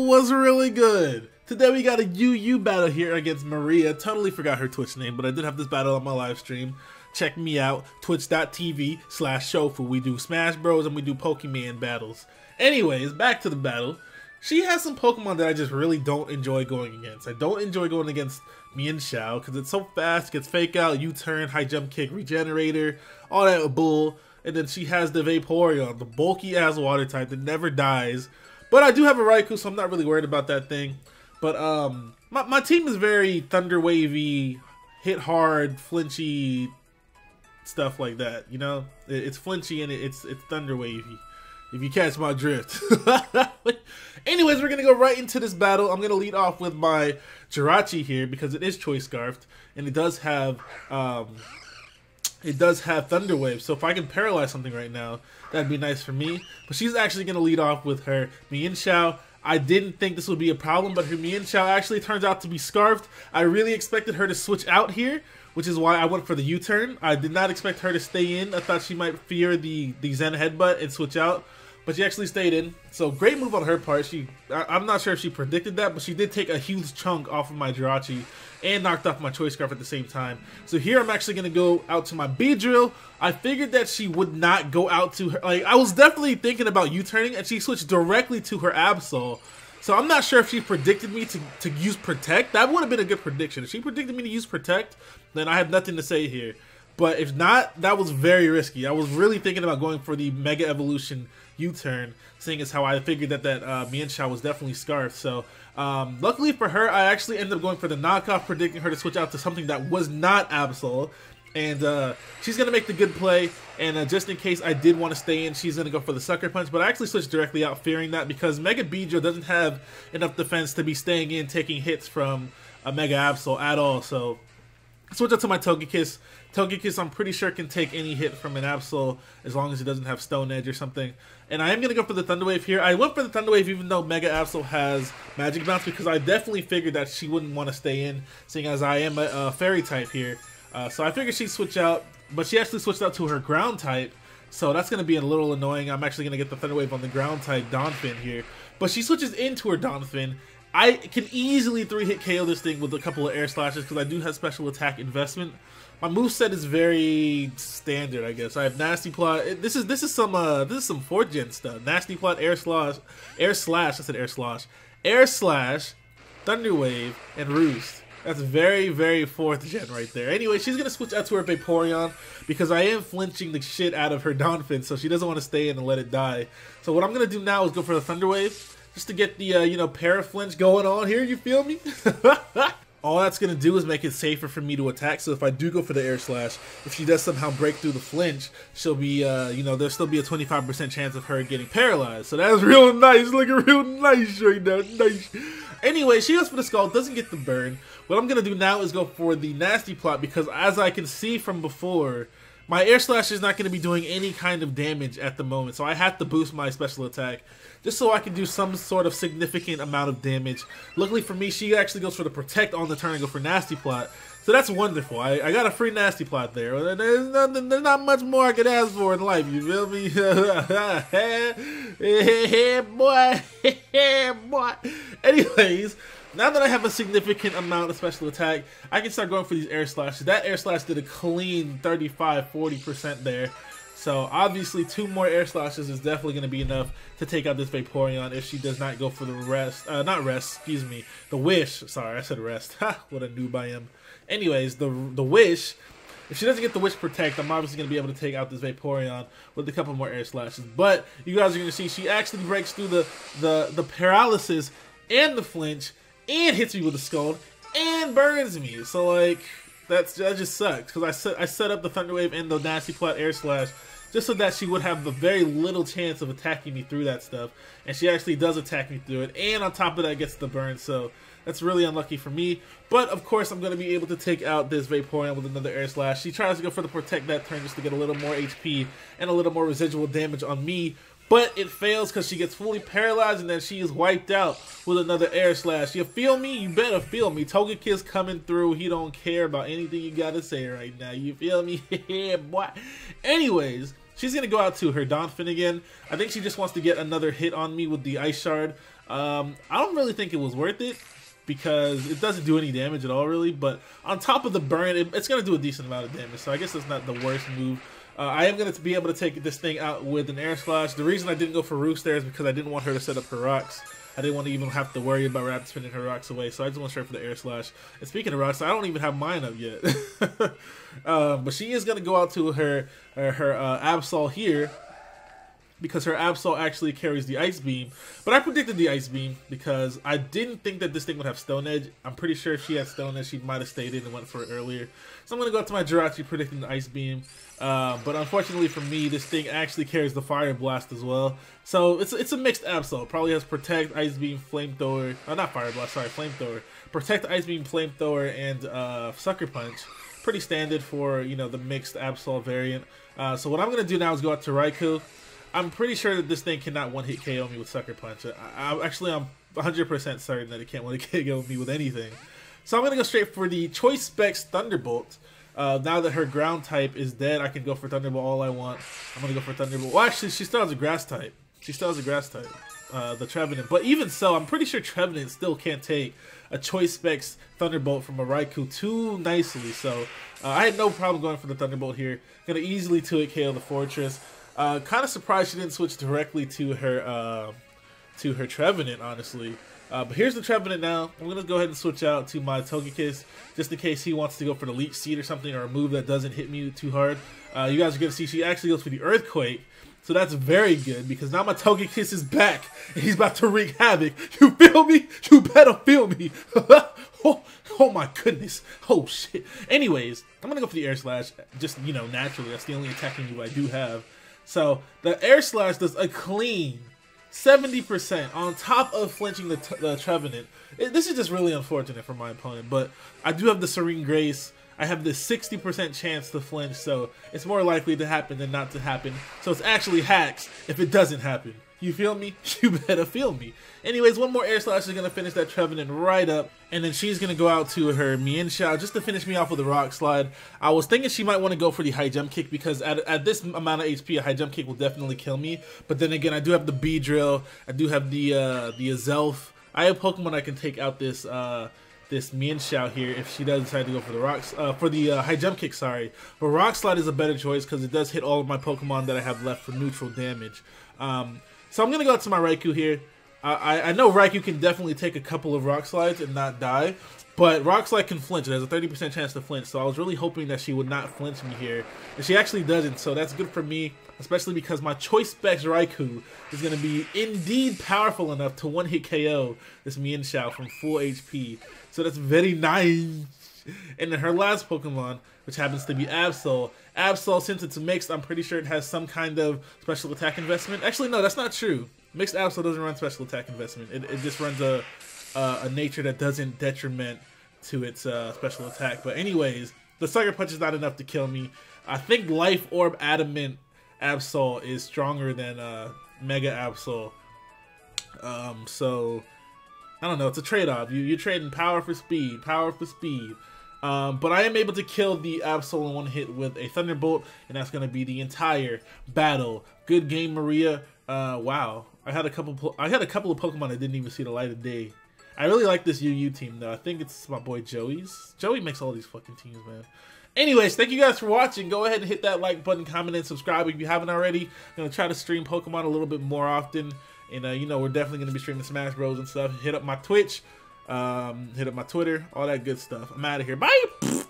was really good. Today we got a UU battle here against Maria. Totally forgot her Twitch name, but I did have this battle on my live stream. Check me out, twitch.tv/shofu. We do Smash Bros and we do Pokemon battles. Anyways, back to the battle. She has some Pokemon that I just really don't enjoy going against. I don't enjoy going against Mienshao because it's so fast, gets fake out, U-turn, high jump kick, regenerator, all that bull. And then she has the Vaporeon, the bulky ass water type that never dies. But I do have a Raikou, so I'm not really worried about that thing. But my team is very thunder wavy, hit hard, flinchy stuff like that. You know, it's flinchy and it's thunder wavy. If you catch my drift. Anyways, we're gonna go right into this battle. I'm gonna lead off with my Jirachi here because it is choice scarfed and it does have Thunder Wave. So if I can paralyze something right now, that'd be nice for me. But she's actually gonna lead off with her Mienshao. I didn't think this would be a problem, but her Mienshao actually turns out to be scarfed. I really expected her to switch out here, which is why I went for the U-turn. I did not expect her to stay in. I thought she might fear the Zen headbutt and switch out, but she actually stayed in. So great move on her part. I'm not sure if she predicted that, but she did take a huge chunk off of my Jirachi and knocked off my choice scarf at the same time. So here I'm actually going to go out to my Beedrill. I figured that she would not go out to her. Like, I was definitely thinking about U-turning, and she switched directly to her Absol. So I'm not sure if she predicted me to use Protect. That would have been a good prediction. If she predicted me to use Protect, then I have nothing to say here. But if not, that was very risky. I was really thinking about going for the Mega Evolution U-turn, seeing as how I figured that Mienshao was definitely scarfed. So luckily for her, I actually ended up going for the knockoff, predicting her to switch out to something that was not Absol. And she's going to make the good play, and just in case I did want to stay in, she's going to go for the Sucker Punch, but I actually switched directly out fearing that because Mega Beedrill doesn't have enough defense to be staying in, taking hits from a Mega Absol at all. So switch out to my Togekiss. Togekiss, I'm pretty sure, can take any hit from an Absol as long as it doesn't have Stone Edge or something. And I am going to go for the Thunder Wave here. I went for the Thunder Wave even though Mega Absol has Magic Bounce because I definitely figured that she wouldn't want to stay in, seeing as I am a Fairy type here. So I figured she'd switch out, but she actually switched out to her Ground type. So that's going to be a little annoying. I'm actually going to get the Thunder Wave on the Ground type Donphin here. But she switches into her Donphin. I can easily 3-hit KO this thing with a couple of air slashes because I do have special attack investment. My moveset is very standard, I guess. I have Nasty Plot. This is some 4th gen stuff. Nasty Plot, Air Slash, I said Air Slash, Thunder Wave, and Roost. That's very, very 4th gen right there. Anyway, she's gonna switch out to her Vaporeon because I am flinching the shit out of her Donphin, so she doesn't want to stay in and let it die. So what I'm gonna do now is go for the Thunder Wave, just to get the para-flinch going on here, you feel me? All that's going to do is make it safer for me to attack, so if I do go for the Air Slash, if she does somehow break through the flinch, she'll be, there'll still be a 25% chance of her getting paralyzed. So that is real nice, looking real nice right now, nice. Anyway, she goes for the Skull, doesn't get the burn. What I'm going to do now is go for the Nasty Plot, because as I can see from before, my Air Slash is not going to be doing any kind of damage at the moment, so I have to boost my special attack just so I can do some sort of significant amount of damage. Luckily for me, she actually goes for the Protect on the turn and go for Nasty Plot, so that's wonderful. I got a free Nasty Plot there. There's not much more I could ask for in life, you feel me? Yeah, boy. Yeah, boy. Anyways, now that I have a significant amount of special attack, I can start going for these Air Slashes. That Air Slash did a clean 35-40% there. So obviously 2 more Air Slashes is definitely going to be enough to take out this Vaporeon if she does not go for the the Wish. Sorry, I said rest. Ha, what a noob I am. Anyways, the Wish. If she doesn't get the Wish Protect, I'm obviously going to be able to take out this Vaporeon with a couple more Air Slashes. But you guys are going to see she actually breaks through the paralysis and the flinch and hits me with a Scald and burns me. So like that just sucks because I set up the Thunder Wave and the Nasty Plot Air Slash just so that she would have a very little chance of attacking me through that stuff, and she actually does attack me through it, and on top of that gets the burn, so that's really unlucky for me. But of course I'm going to be able to take out this Vaporeon with another Air Slash. She tries to go for the Protect that turn just to get a little more HP and a little more residual damage on me, but it fails because she gets fully paralyzed and then she is wiped out with another Air Slash. You feel me? You better feel me. Togekiss coming through. He don't care about anything you gotta say right now. You feel me? Yeah, boy. Anyways, she's going to go out to her Donphin again. I think she just wants to get another hit on me with the Ice Shard. I don't really think it was worth it, because it doesn't do any damage at all, really. But on top of the burn, it's going to do a decent amount of damage, so I guess it's not the worst move. I am going to be able to take this thing out with an Air Slash. The reason I didn't go for Roost there is because I didn't want her to set up her rocks. I didn't want to even have to worry about Rapid spinning her rocks away, so I just went straight for the Air Slash. And speaking of rocks, I don't even have mine up yet. But she is going to go out to her Absol here, because her Absol actually carries the Ice Beam. But I predicted the Ice Beam because I didn't think that this thing would have Stone Edge. I'm pretty sure if she had Stone Edge, she might have stayed in and went for it earlier. So I'm going to go out to my Jirachi predicting the Ice Beam. But unfortunately for me, this thing actually carries the Fire Blast as well. So it's a mixed Absol. Probably has Protect, Ice Beam, Flamethrower. Not Fire Blast, sorry, Flamethrower. Protect, Ice Beam, Flamethrower, and Sucker Punch. Pretty standard for, you know, the mixed Absol variant. So what I'm going to do now is go out to Raikou. I'm pretty sure that this thing cannot one-hit KO me with Sucker Punch. I'm 100% certain that it can't one-hit KO me with anything. So I'm going to go straight for the Choice Specs Thunderbolt. Now that her ground type is dead, I can go for Thunderbolt all I want. I'm going to go for Thunderbolt. Well, actually, she still has a Grass type. She still has a Grass type, the Trevenant. But even so, I'm pretty sure Trevenant still can't take a Choice Specs Thunderbolt from a Raikou too nicely. So I had no problem going for the Thunderbolt here. Going to easily 2-hit KO the Fortress. Kind of surprised she didn't switch directly to her Trevenant, honestly. But here's the Trevenant now. I'm going to go ahead and switch out to my Togekiss, just in case he wants to go for the Leech Seed or something, or a move that doesn't hit me too hard. You guys are going to see she actually goes for the Earthquake. So that's very good, because now my Togekiss is back, and he's about to wreak havoc. You feel me? You better feel me. Oh my goodness. Oh shit. Anyways, I'm going to go for the Air Slash, just, you know, naturally. That's the only attacking move I do have. So the Air Slash does a clean 70% on top of flinching the Trevenant. This is just really unfortunate for my opponent, but I do have the Serene Grace. I have this 60% chance to flinch, so it's more likely to happen than not to happen. So it's actually hacks if it doesn't happen. You feel me? You better feel me. Anyways, one more Air Slash is going to finish that Trevenant right up. And then she's going to go out to her Mienshao just to finish me off with a Rock Slide. I was thinking she might want to go for the High Jump Kick, because at this amount of HP, a High Jump Kick will definitely kill me. But then again, I do have the Beedrill. I do have the Azelf. I have Pokemon I can take out this Mienshao here if she does decide to go for the High Jump Kick, sorry. But Rock Slide is a better choice because it does hit all of my Pokemon that I have left for neutral damage. So I'm going to go out to my Raikou here. I know Raikou can definitely take a couple of Rock Slides and not die, but Rock Slide can flinch. It has a 30% chance to flinch, so I was really hoping that she would not flinch me here. And she actually doesn't, so that's good for me, especially because my Choice Specs Raikou is going to be indeed powerful enough to one-hit KO this Mienshao from full HP. So that's very nice. And then her last Pokemon, which happens to be Absol. Absol, since it's mixed, I'm pretty sure it has some kind of special attack investment. Actually, no, that's not true. Mixed Absol doesn't run special attack investment. It just runs a nature that doesn't detriment to its special attack. But anyways, the Sucker Punch is not enough to kill me. I think Life Orb Adamant Absol is stronger than Mega Absol. So I don't know. It's a trade-off. You're trading power for speed. Power for speed. But I am able to kill the Absol in one hit with a Thunderbolt, and that's going to be the entire battle. Good game, Maria. Wow. I had a couple of Pokemon that didn't even see the light of day. I really like this UU team, though. I think it's my boy Joey's. Joey makes all these fucking teams, man. Anyways, thank you guys for watching. Go ahead and hit that like button, comment, and subscribe if you haven't already. I'm going to try to stream Pokemon a little bit more often. And, you know, we're definitely going to be streaming Smash Bros. And stuff. Hit up my Twitch. Hit up my Twitter. All that good stuff. I'm out of here. Bye!